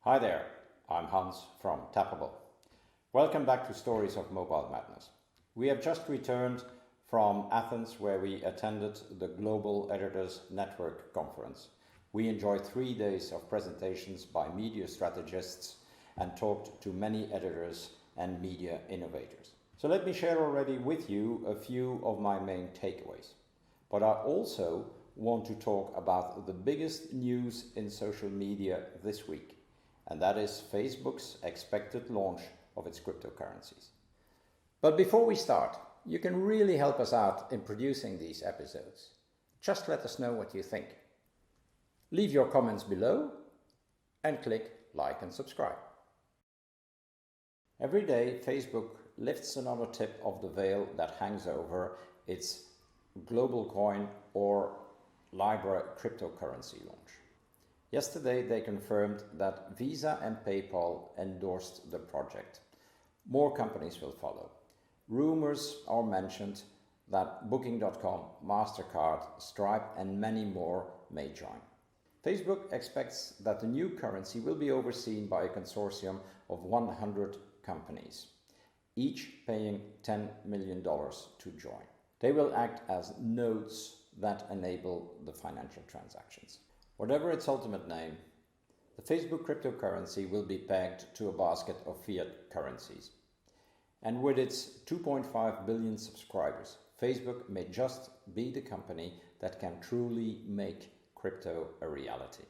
Hi there, I'm Hans from Tappable. Welcome back to Stories of Mobile Madness. We have just returned from Athens, where we attended the Global Editors Network conference. We enjoyed 3 days of presentations by media strategists and talked to many editors and media innovators. So let me share already with you a few of my main takeaways. But I also want to talk about the biggest news in social media this week, and that is Facebook's expected launch of its cryptocurrencies. But before we start, you can really help us out in producing these episodes. Just let us know what you think. Leave your comments below and click like and subscribe. Every day, Facebook lifts another tip of the veil that hangs over its global coin or Libra cryptocurrency launch. Yesterday, they confirmed that Visa and PayPal endorsed the project. More companies will follow. Rumors are mentioned that Booking.com, MasterCard, Stripe and many more may join. Facebook expects that the new currency will be overseen by a consortium of 100 companies, each paying $10 million to join. They will act as nodes that enable the financial transactions. Whatever its ultimate name, the Facebook cryptocurrency will be pegged to a basket of fiat currencies. And with its 2.5 billion subscribers, Facebook may just be the company that can truly make crypto a reality.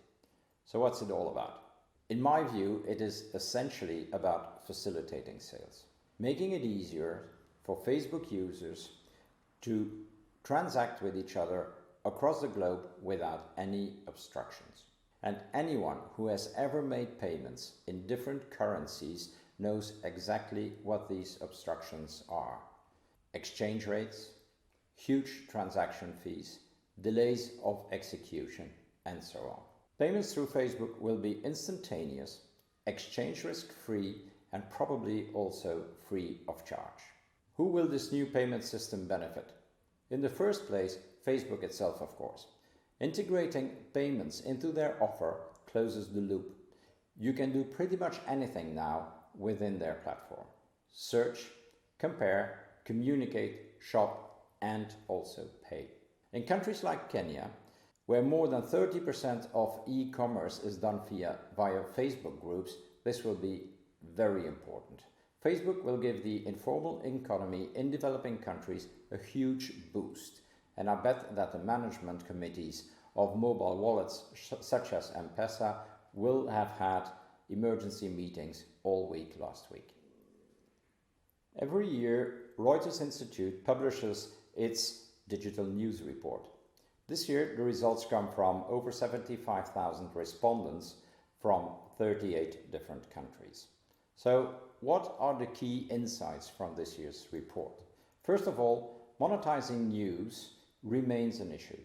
So what's it all about? In my view, it is essentially about facilitating sales, making it easier for Facebook users to transact with each other across the globe without any obstructions. And anyone who has ever made payments in different currencies knows exactly what these obstructions are. Exchange rates, huge transaction fees, delays of execution, and so on. Payments through Facebook will be instantaneous, exchange risk-free, and probably also free of charge. Who will this new payment system benefit? In the first place, Facebook itself, of course. Integrating payments into their offer closes the loop. You can do pretty much anything now within their platform. Search, compare, communicate, shop, and also pay. In countries like Kenya, where more than 30% of e-commerce is done via Facebook groups, this will be very important. Facebook will give the informal economy in developing countries a huge boost. And I bet that the management committees of mobile wallets such as M-Pesa will have had emergency meetings all week last week. Every year, Reuters Institute publishes its digital news report. This year, the results come from over 75,000 respondents from 38 different countries. So, what are the key insights from this year's report? First of all, monetizing news remains an issue.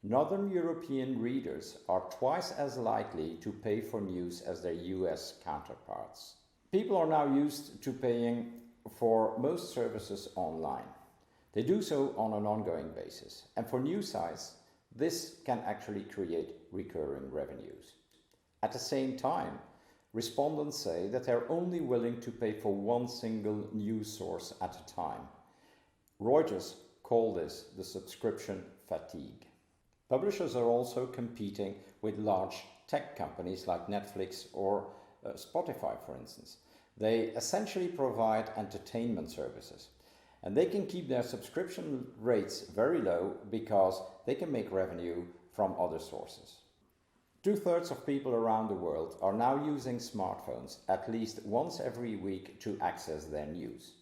Northern European readers are twice as likely to pay for news as their US counterparts. People are now used to paying for most services online. They do so on an ongoing basis, and for news sites, this can actually create recurring revenues. At the same time, respondents say that they're only willing to pay for one single news source at a time. Reuters call this the subscription fatigue. Publishers are also competing with large tech companies like Netflix or Spotify, for instance. They essentially provide entertainment services, and they can keep their subscription rates very low because they can make revenue from other sources. 2/3 of people around the world are now using smartphones at least once every week to access their news.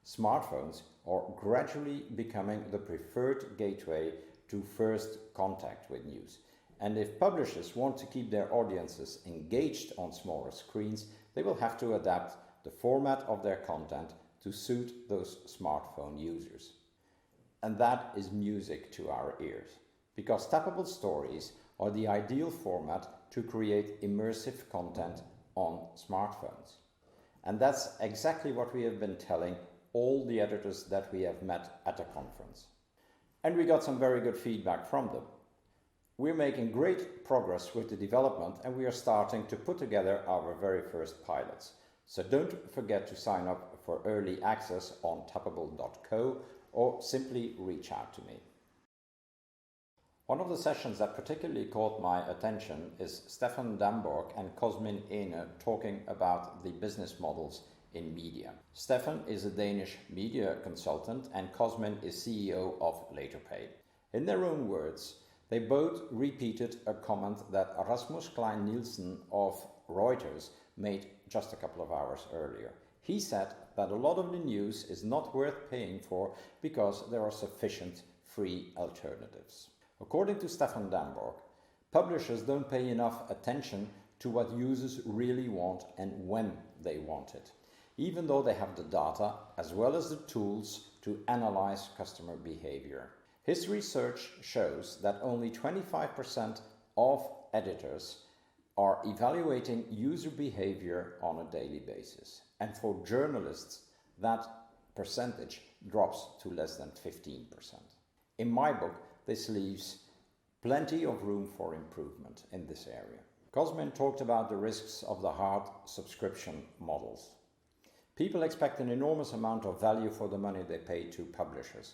Smartphones are gradually becoming the preferred gateway to first contact with news. And if publishers want to keep their audiences engaged on smaller screens, they will have to adapt the format of their content to suit those smartphone users. And that is music to our ears, because tappable stories are the ideal format to create immersive content on smartphones. And that's exactly what we have been telling all the editors that we have met at the conference. And we got some very good feedback from them. We're making great progress with the development and we are starting to put together our very first pilots. So don't forget to sign up for early access on tappable.co or simply reach out to me. One of the sessions that particularly caught my attention is Stefan Damborg and Cosmin Ene talking about the business models in media. Stefan is a Danish media consultant and Cosmin is CEO of LaterPay. In their own words, they both repeated a comment that Rasmus Klein Nielsen of Reuters made just a couple of hours earlier. He said that a lot of the news is not worth paying for because there are sufficient free alternatives. According to Stefan Damborg, publishers don't pay enough attention to what users really want and when they want it, even though they have the data as well as the tools to analyze customer behavior. His research shows that only 25% of editors are evaluating user behavior on a daily basis. And for journalists, that percentage drops to less than 15%. In my book, this leaves plenty of room for improvement in this area. Cosmin talked about the risks of the hard subscription models. People expect an enormous amount of value for the money they pay to publishers.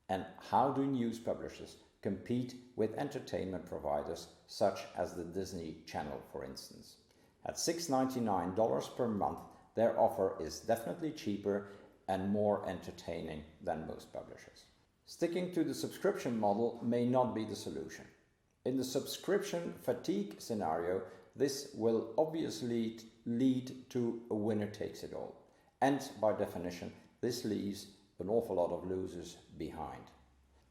And how do news publishers compete with entertainment providers such as the Disney Channel, for instance? At $6.99 per month, their offer is definitely cheaper and more entertaining than most publishers. Sticking to the subscription model may not be the solution. In the subscription fatigue scenario, this will obviously lead to a winner takes it all. And by definition, this leaves an awful lot of losers behind.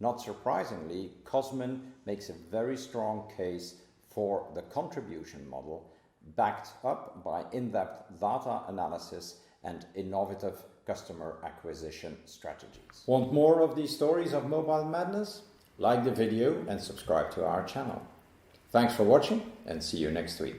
Not surprisingly, Cosmin makes a very strong case for the contribution model, backed up by in-depth data analysis and innovative customer acquisition strategies. Want more of these stories of mobile madness? Like the video and subscribe to our channel. Thanks for watching and see you next week.